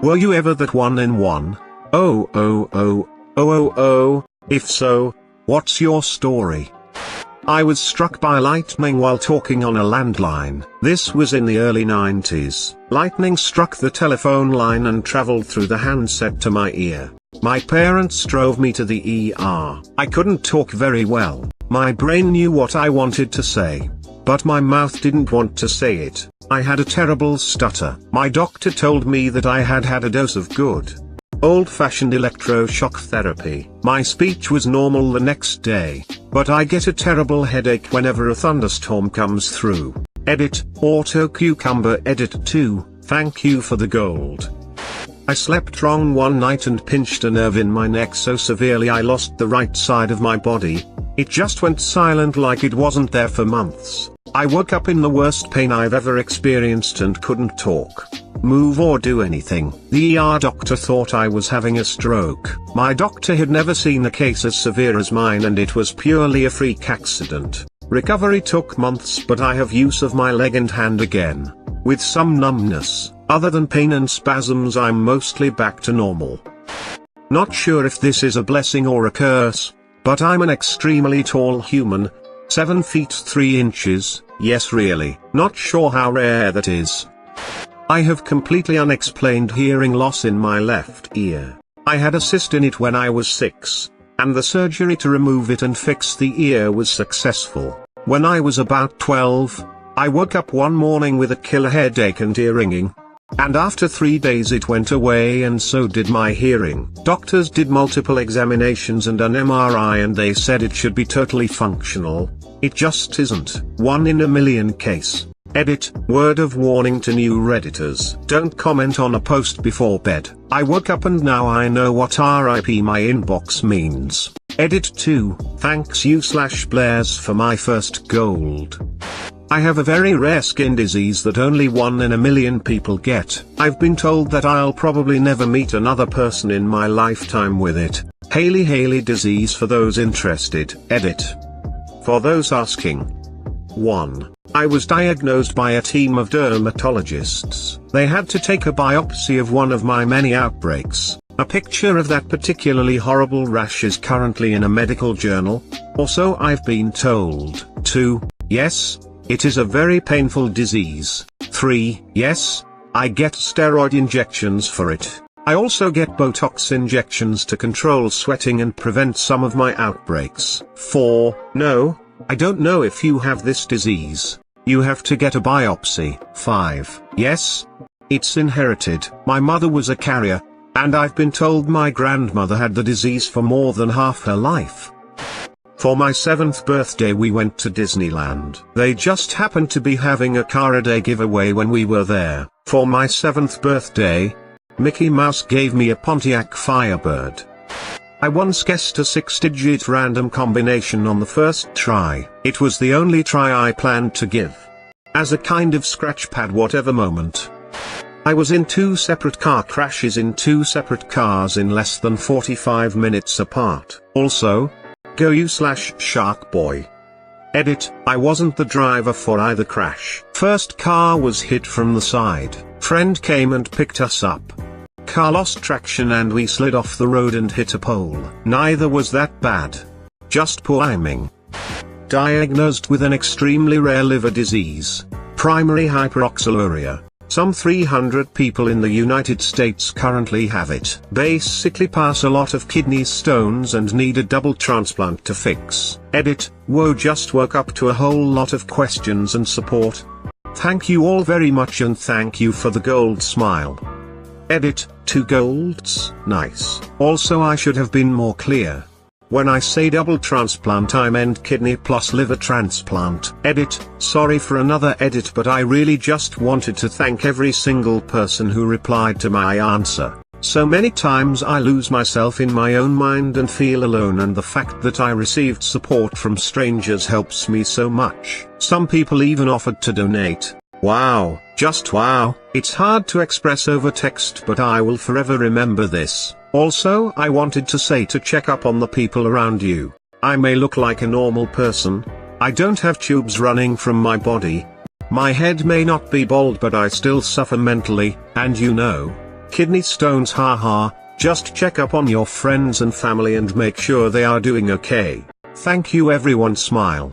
Were you ever that one in one? Oh oh oh, oh oh oh, if so, what's your story? I was struck by lightning while talking on a landline. This was in the early 90s. Lightning struck the telephone line and traveled through the handset to my ear. My parents drove me to the ER. I couldn't talk very well. My brain knew what I wanted to say, but my mouth didn't want to say it. I had a terrible stutter. My doctor told me that I had had a dose of good old-fashioned electroshock therapy. My speech was normal the next day, but I get a terrible headache whenever a thunderstorm comes through. Edit, AutoCucumber Edit 2, thank you for the gold. I slept wrong one night and pinched a nerve in my neck so severely I lost the right side of my body. It just went silent like it wasn't there for months. I woke up in the worst pain I've ever experienced and couldn't talk, move or do anything. The ER doctor thought I was having a stroke. My doctor had never seen a case as severe as mine and it was purely a freak accident. Recovery took months but I have use of my leg and hand again. With some numbness, other than pain and spasms I'm mostly back to normal. Not sure if this is a blessing or a curse, but I'm an extremely tall human. 7 feet 3 inches, yes really. Not sure how rare that is. I have completely unexplained hearing loss in my left ear. I had a cyst in it when I was 6, and the surgery to remove it and fix the ear was successful. When I was about 12, I woke up one morning with a killer headache and ear ringing. And after 3 days it went away and so did my hearing. Doctors did multiple examinations and an MRI and they said it should be totally functional. It just isn't. 1 in a million case. Edit, word of warning to new Redditors. Don't comment on a post before bed. I woke up and now I know what RIP my inbox means. Edit 2, thanks you/Blairs for my first gold. I have a very rare skin disease that only 1 in a million people get. I've been told that I'll probably never meet another person in my lifetime with it. Hailey disease for those interested. Edit. For those asking. 1. I was diagnosed by a team of dermatologists. They had to take a biopsy of one of my many outbreaks. A picture of that particularly horrible rash is currently in a medical journal, or so I've been told. 2. Yes, it is a very painful disease. 3. Yes, I get steroid injections for it. I also get Botox injections to control sweating and prevent some of my outbreaks. 4. No, I don't know if you have this disease. You have to get a biopsy. 5. Yes, it's inherited. My mother was a carrier, and I've been told my grandmother had the disease for more than half her life. For my 7th birthday we went to Disneyland. They just happened to be having a car a day giveaway when we were there. For my 7th birthday, Mickey Mouse gave me a Pontiac Firebird. I once guessed a 6-digit random combination on the first try. It was the only try I planned to give. As a kind of scratchpad whatever moment. I was in 2 separate car crashes in 2 separate cars in less than 45 minutes apart. Also, go you/Sharkboy. Edit, I wasn't the driver for either crash. First car was hit from the side. Friend came and picked us up. Car lost traction and we slid off the road and hit a pole. Neither was that bad. Just poor timing. Diagnosed with an extremely rare liver disease, primary hyperoxaluria. Some 300 people in the United States currently have it. Basically pass a lot of kidney stones and need a double transplant to fix. Edit, whoa, just woke up to a whole lot of questions and support. Thank you all very much and thank you for the gold smile. Edit, 2 golds, nice. Also I should have been more clear. When I say double transplant I meant kidney plus liver transplant. Edit, sorry for another edit but I really just wanted to thank every single person who replied to my answer. So many times I lose myself in my own mind and feel alone, and the fact that I received support from strangers helps me so much. Some people even offered to donate. Wow, just wow. It's hard to express over text but I will forever remember this. Also I wanted to say to check up on the people around you. I may look like a normal person. I don't have tubes running from my body. My head may not be bald but I still suffer mentally, and you know. Kidney stones, haha. Just check up on your friends and family and make sure they are doing okay. Thank you everyone, smile.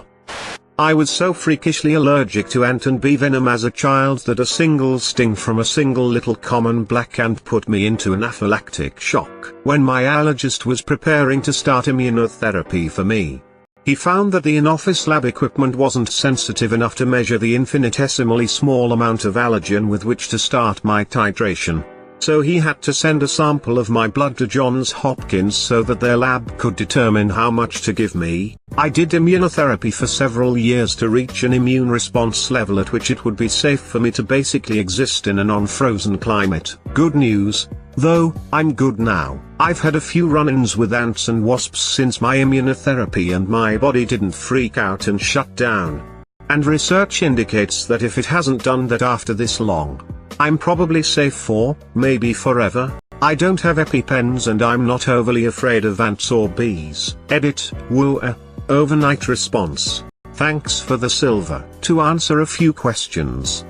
I was so freakishly allergic to ant and bee venom as a child that a single sting from a single little common black ant put me into anaphylactic shock. When my allergist was preparing to start immunotherapy for me, he found that the in-office lab equipment wasn't sensitive enough to measure the infinitesimally small amount of allergen with which to start my titration. So he had to send a sample of my blood to Johns Hopkins so that their lab could determine how much to give me. I did immunotherapy for several years to reach an immune response level at which it would be safe for me to basically exist in a non-frozen climate. Good news, though, I'm good now. I've had a few run-ins with ants and wasps since my immunotherapy and my body didn't freak out and shut down. And research indicates that if it hasn't done that after this long, I'm probably safe for, maybe forever. I don't have EpiPens and I'm not overly afraid of ants or bees. Edit, overnight response. Thanks for the silver. To answer a few questions.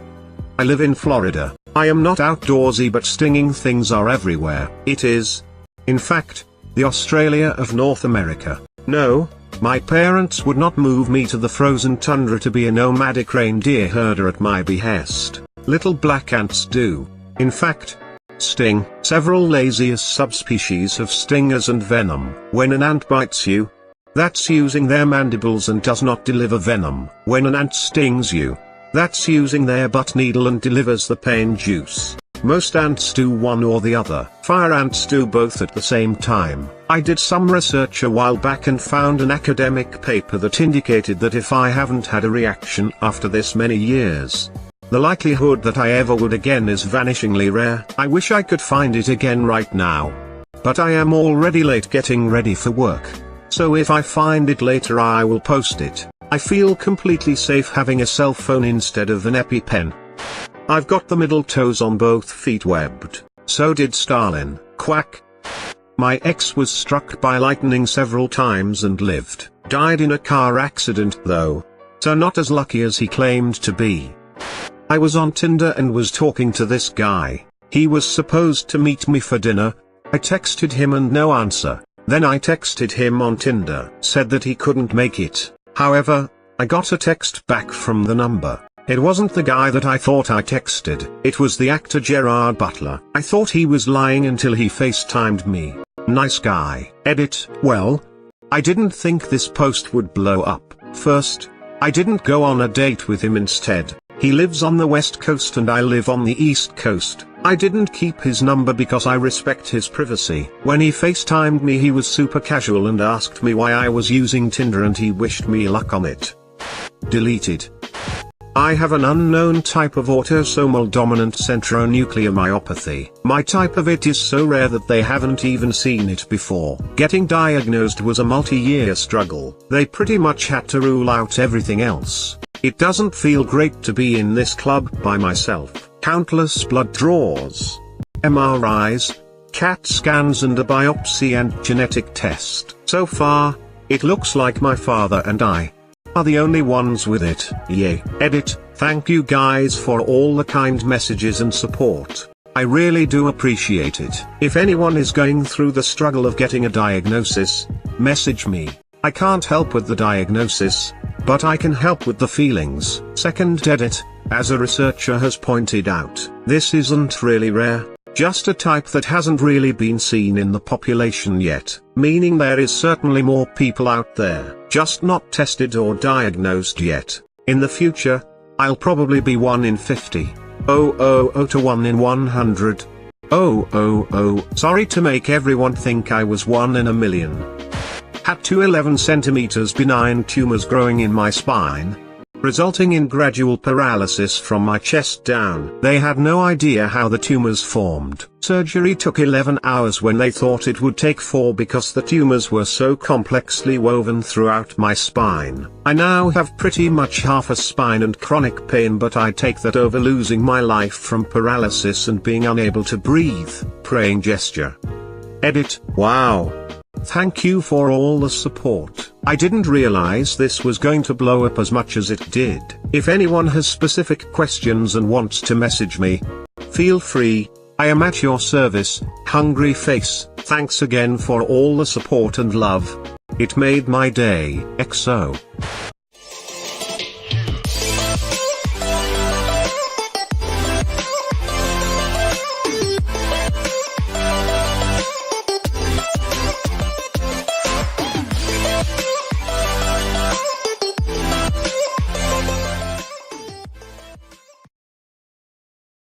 I live in Florida. I am not outdoorsy, but stinging things are everywhere. It is, in fact, the Australia of North America. No, my parents would not move me to the frozen tundra to be a nomadic reindeer herder at my behest. Little black ants do, in fact, sting. Several laziest subspecies have stingers and venom. When an ant bites you, that's using their mandibles and does not deliver venom. When an ant stings you, that's using their butt needle and delivers the pain juice. Most ants do one or the other. Fire ants do both at the same time. I did some research a while back and found an academic paper that indicated that if I haven't had a reaction after this many years, the likelihood that I ever would again is vanishingly rare. I wish I could find it again right now. But I am already late getting ready for work. So if I find it later I will post it. I feel completely safe having a cell phone instead of an EpiPen. I've got the middle toes on both feet webbed. So did Stalin. Quack. My ex was struck by lightning several times and lived. Died in a car accident though. So not as lucky as he claimed to be. I was on Tinder and was talking to this guy. He was supposed to meet me for dinner. I texted him and no answer. Then I texted him on Tinder. Said that he couldn't make it. However, I got a text back from the number. It wasn't the guy that I thought I texted. It was the actor Gerard Butler. I thought he was lying until he FaceTimed me. Nice guy. Edit, well, I didn't think this post would blow up. First, I didn't go on a date with him. Instead, he lives on the West Coast and I live on the East Coast. I didn't keep his number because I respect his privacy. When he FaceTimed me he was super casual and asked me why I was using Tinder and he wished me luck on it. Deleted. I have an unknown type of autosomal dominant centronuclear myopathy. My type of it is so rare that they haven't even seen it before. Getting diagnosed was a multi-year struggle. They pretty much had to rule out everything else. It doesn't feel great to be in this club by myself. Countless blood draws, MRIs, CAT scans and a biopsy and genetic test. So far, it looks like my father and I are the only ones with it. Yay. Edit, thank you guys for all the kind messages and support. I really do appreciate it. If anyone is going through the struggle of getting a diagnosis, message me. I can't help with the diagnosis, but I can help with the feelings. Second edit, as a researcher has pointed out, this isn't really rare, just a type that hasn't really been seen in the population yet, meaning there is certainly more people out there, just not tested or diagnosed yet. In the future, I'll probably be 1 in 50. To 1 in 100. Sorry to make everyone think I was 1 in a million. Had 2 11 centimeters benign tumors growing in my spine, resulting in gradual paralysis from my chest down. They had no idea how the tumors formed. Surgery took 11 hours when they thought it would take 4 because the tumors were so complexly woven throughout my spine. I now have pretty much half a spine and chronic pain, but I take that over losing my life from paralysis and being unable to breathe. Praying gesture. Edit, wow. Thank you for all the support. I didn't realize this was going to blow up as much as it did. If anyone has specific questions and wants to message me, feel free. I am at your service, hungry face. Thanks again for all the support and love. It made my day. XO.